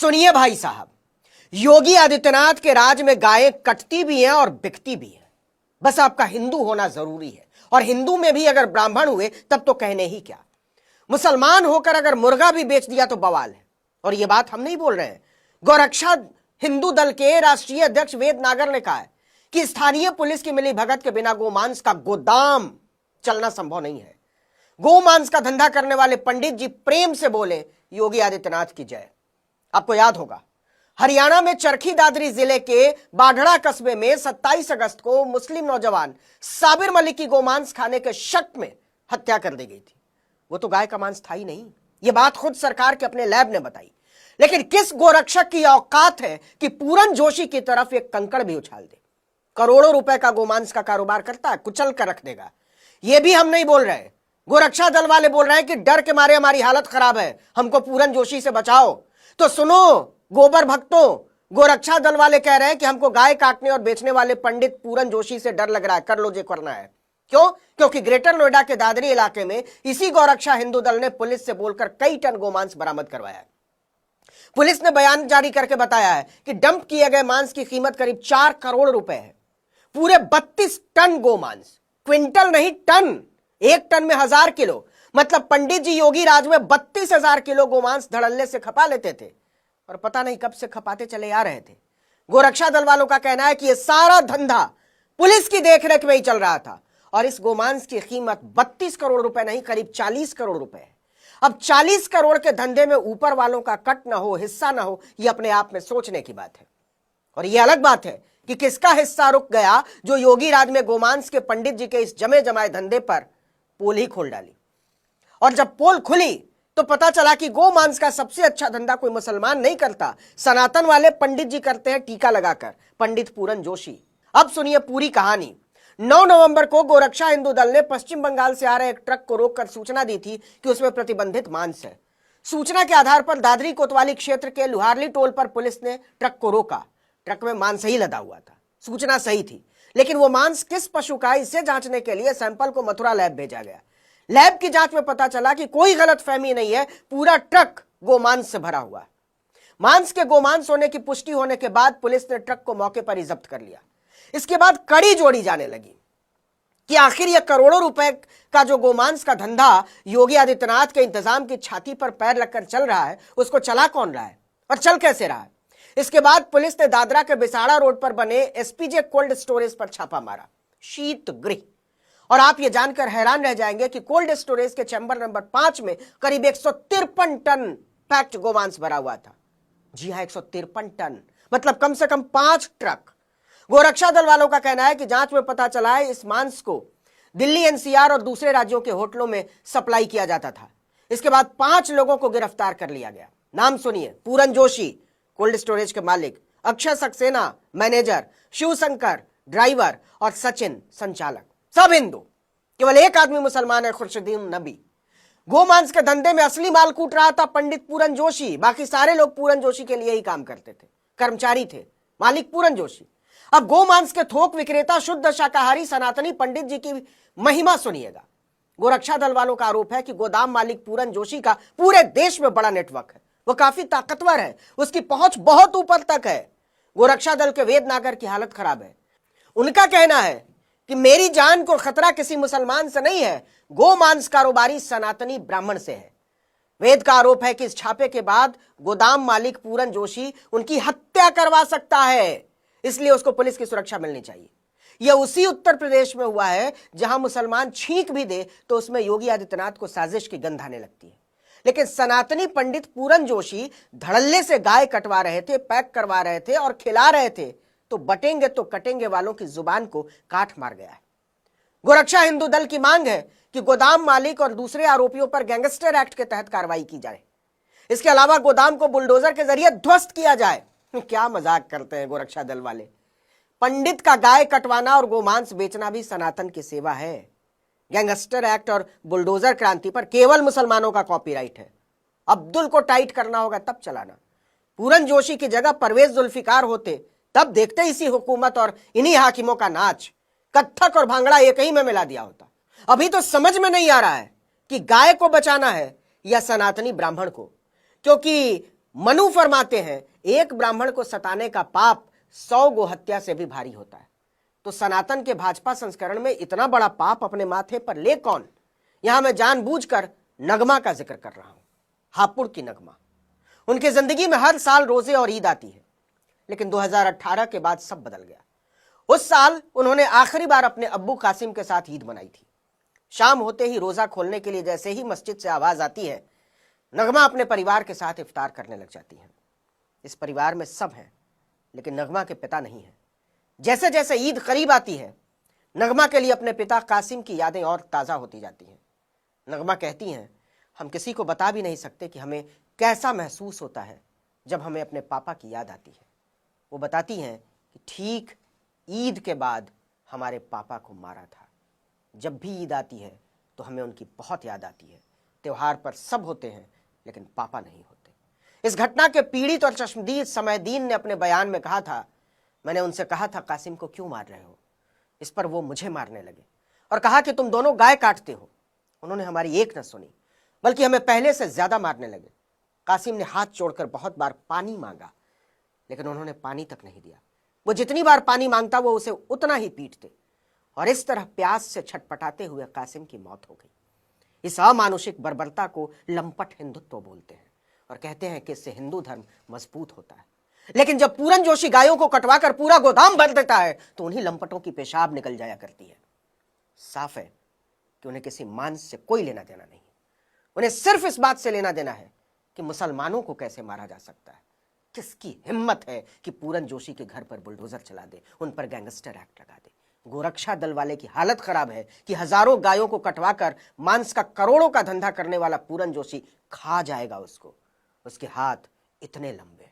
सुनिए भाई साहब, योगी आदित्यनाथ के राज में गायें कटती भी हैं और बिकती भी हैं। बस आपका हिंदू होना जरूरी है, और हिंदू में भी अगर ब्राह्मण हुए तब तो कहने ही क्या। मुसलमान होकर अगर मुर्गा भी बेच दिया तो बवाल है। और यह बात हम नहीं बोल रहे हैं, गौरक्षा हिंदू दल के राष्ट्रीय अध्यक्ष वेद नागर ने कहा है कि स्थानीय पुलिस की मिली भगत के बिना गोमांस का गोदाम चलना संभव नहीं है। गोमांस का धंधा करने वाले पंडित जी प्रेम से बोले, योगी आदित्यनाथ की जय। आपको याद होगा, हरियाणा में चरखी दादरी जिले के बाढ़ड़ा कस्बे में 27 अगस्त को मुस्लिम नौजवान साबिर मलिक की गोमांस खाने के शक में हत्या कर दी गई थी। वो तो गाय का मांस था ही नहीं, ये बात खुद सरकार के अपने लैब ने बताई। लेकिन किस गोरक्षक की औकात है कि पूरन जोशी की तरफ एक कंकड़ भी उछाल दे। करोड़ों रुपए का गोमांस का कारोबार करता है, कुचल कर रख देगा। यह भी हम नहीं बोल रहे, गोरक्षा दल वाले बोल रहे हैं कि डर के मारे हमारी हालत खराब है, हमको पूरन जोशी से बचाओ। तो सुनो गोबर भक्तों, गोरक्षा दल वाले कह रहे हैं कि हमको गाय काटने और बेचने वाले पंडित पूरन जोशी से डर लग रहा है, कर लो जो करना है। क्यों? क्योंकि ग्रेटर नोएडा के दादरी इलाके में इसी गौरक्षा हिंदू दल ने पुलिस से बोलकर कई टन गोमांस बरामद करवाया है। पुलिस ने बयान जारी करके बताया है कि डंप किए गए मांस की कीमत करीब 4 करोड़ रुपए है। पूरे 32 टन गोमांस, क्विंटल नहीं टन, एक टन में 1000 किलो, मतलब पंडित जी योगी राज में 32,000 किलो गोमांस धड़ल्ले से खपा लेते थे, और पता नहीं कब से खपाते चले आ रहे थे। गोरक्षा दल वालों का कहना है कि यह सारा धंधा पुलिस की देखरेख में ही चल रहा था, और इस गोमांस की कीमत 32 करोड़ रुपए नहीं, करीब 40 करोड़ रुपए है। अब 40 करोड़ के धंधे में ऊपर वालों का कट ना हो, हिस्सा ना हो, यह अपने आप में सोचने की बात है। और यह अलग बात है कि किसका हिस्सा रुक गया जो योगी राज में गोमांस के पंडित जी के इस जमे जमाए धंधे पर पोल ही खोल डाली। और जब पोल खुली तो पता चला कि गोमांस का सबसे अच्छा धंधा कोई मुसलमान नहीं करता, सनातन वाले पंडित जी करते हैं, टीका लगाकर, पंडित पूरन जोशी। अब सुनिए पूरी कहानी। 9 नवंबर को गोरक्षा हिंदू दल ने पश्चिम बंगाल से आ रहे एक ट्रक को रोककर सूचना दी थी कि उसमें प्रतिबंधित मांस है। सूचना के आधार पर दादरी कोतवाली क्षेत्र के लुहारली टोल पर पुलिस ने ट्रक को रोका। ट्रक में मांस ही लदा हुआ था, सूचना सही थी, लेकिन वो मांस किस पशु का, इसे जांचने के लिए सैंपल को मथुरा लैब भेजा गया। लैब की जांच में पता चला कि कोई गलतफहमी नहीं है, पूरा ट्रक गोमांस से भरा हुआ है। मांस के गोमांस होने की पुष्टि होने के बाद पुलिस ने ट्रक को मौके पर ही जब्त कर लिया। इसके बाद कड़ी जोड़ी जाने लगी कि आखिर यह करोड़ों रुपए का जो गोमांस का धंधा योगी आदित्यनाथ के इंतजाम की छाती पर पैर रखकर चल रहा है, उसको चला कौन रहा है और चल कैसे रहा है। इसके बाद पुलिस ने दादरा के बिसाड़ा रोड पर बने एसपीजे कोल्ड स्टोरेज पर छापा मारा, शीत गृह। और आप ये जानकर हैरान रह जाएंगे कि कोल्ड स्टोरेज के चैम्बर नंबर 5 में करीब 153 टन पैक्ड गोमांस भरा हुआ था। जी हां, 153 टन, मतलब कम से कम 5 ट्रक। गोरक्षा दल वालों का कहना है कि जांच में पता चला है इस मांस को दिल्ली, एनसीआर और दूसरे राज्यों के होटलों में सप्लाई किया जाता था। इसके बाद 5 लोगों को गिरफ्तार कर लिया गया। नाम सुनिए, पूरन जोशी कोल्ड स्टोरेज के मालिक, अक्षय सक्सेना मैनेजर, शिवशंकर ड्राइवर और सचिन संचालक, सब हिंदू। केवल एक आदमी मुसलमान है, खुर्शीदीन नबी। गोमांस के धंधे में असली माल कूट रहा था पंडित पूरन जोशी, बाकी सारे लोग पूरन जोशी के लिए ही काम करते थे, कर्मचारी थे, मालिक पूरन जोशी। अब गोमांस के थोक विक्रेता शुद्ध शाकाहारी सनातनी पंडित जी की महिमा सुनिएगा। गोरक्षा दल वालों का आरोप है कि गोदाम मालिक पूरन जोशी का पूरे देश में बड़ा नेटवर्क है, वो काफी ताकतवर है, उसकी पहुंच बहुत ऊपर तक है। गोरक्षा दल के वेद नागर की हालत खराब है। उनका कहना है कि मेरी जान को खतरा किसी मुसलमान से नहीं है, गोमांस कारोबारी सनातनी ब्राह्मण से है। वेद का आरोप है कि इस छापे के बाद गोदाम मालिक पूरन जोशी उनकी हत्या करवा सकता है, इसलिए उसको पुलिस की सुरक्षा मिलनी चाहिए। यह उसी उत्तर प्रदेश में हुआ है जहां मुसलमान छींक भी दे तो उसमें योगी आदित्यनाथ को साजिश की गंध आने लगती है। लेकिन सनातनी पंडित पूरन जोशी धड़ल्ले से गाय कटवा रहे थे, पैक करवा रहे थे और खिला रहे थे, तो बटेंगे तो कटेंगे वालों की जुबान को काट मार गया है। गोरक्षा हिंदू दल की मांग है कि गोदाम मालिक और दूसरे आरोपियों पर गैंगस्टर एक्ट के तहत कार्रवाई की जाए। इसके अलावा गोदाम को बुलडोजर के जरिए ध्वस्त किया जाए। क्या मजाक करते हैं गोरक्षा दल वाले। पंडित का गाय कटवाना और गोमांस बेचना भी सनातन की सेवा है। गैंगस्टर एक्ट और बुलडोजर क्रांति पर केवल मुसलमानों का कॉपीराइट है। अब्दुल को टाइट करना होगा तब चलाना। पूरन जोशी की जगह परवेज जुल्फिकार होते तब देखते इसी हुकूमत और इन्हीं हाकिमों का नाच। कत्थक और भांगड़ा एक ही में मिला दिया होता। अभी तो समझ में नहीं आ रहा है कि गाय को बचाना है या सनातनी ब्राह्मण को, क्योंकि मनु फरमाते हैं एक ब्राह्मण को सताने का पाप 100 गोहत्या से भी भारी होता है। तो सनातन के भाजपा संस्करण में इतना बड़ा पाप अपने माथे पर ले कौन? यहां मैं जानबूझकर नगमा का जिक्र कर रहा हूं, हापुड़ की नगमा। उनकी जिंदगी में हर साल रोजे और ईद आती है, लेकिन 2018 के बाद सब बदल गया। उस साल उन्होंने आखिरी बार अपने अब्बू कासिम के साथ ईद मनाई थी। शाम होते ही रोजा खोलने के लिए जैसे ही मस्जिद से आवाज आती है, नगमा अपने परिवार के साथ इफ्तार करने लग जाती है। इस परिवार में सब हैं, लेकिन नगमा के पिता नहीं है। जैसे जैसे ईद करीब आती है, नगमा के लिए अपने पिता कासिम की यादें और ताजा होती जाती हैं। नगमा कहती हैं, हम किसी को बता भी नहीं सकते कि हमें कैसा महसूस होता है जब हमें अपने पापा की याद आती है। वो बताती हैं कि ठीक ईद के बाद हमारे पापा को मारा था। जब भी ईद आती है तो हमें उनकी बहुत याद आती है। त्योहार पर सब होते हैं, लेकिन पापा नहीं होते। इस घटना के पीड़ित और चश्मदीद समयदीन ने अपने बयान में कहा था, मैंने उनसे कहा था कासिम को क्यों मार रहे हो? इस पर वो मुझे मारने लगे और कहा कि तुम दोनों गाय काटते हो। उन्होंने हमारी एक न सुनी, बल्कि हमें पहले से ज्यादा मारने लगे। कासिम ने हाथ जोड़कर बहुत बार पानी मांगा, लेकिन उन्होंने पानी तक नहीं दिया। वो जितनी बार पानी मांगता वो उसे उतना ही पीटते, और इस तरह प्यास से छटपटाते हुए कासिम की मौत हो गई। इस अमानुषिक बर्बरता को लंपट हिंदुत्व बोलते हैं और कहते हैं कि इससे हिंदू धर्म मजबूत होता है। लेकिन जब पूरन जोशी गायों को कटवाकर पूरा गोदाम भर देता है तो उन्हीं लंपटों की पेशाब निकल जाया करती है। साफ है कि उन्हें किसी मांस से कोई लेना देना नहीं। उन्हें सिर्फ इस बात से लेना देना है कि मुसलमानों को कैसे मारा जा सकता है। किसकी हिम्मत है कि पूरन जोशी के घर पर बुलडोजर चला दे, उन पर गैंगस्टर एक्ट लगा दे। गोरक्षा दल वाले की हालत खराब है कि हजारों गायों को कटवाकर मांस का करोड़ों का धंधा करने वाला पूरन जोशी खा जाएगा उसको। उसके हाथ इतने लंबे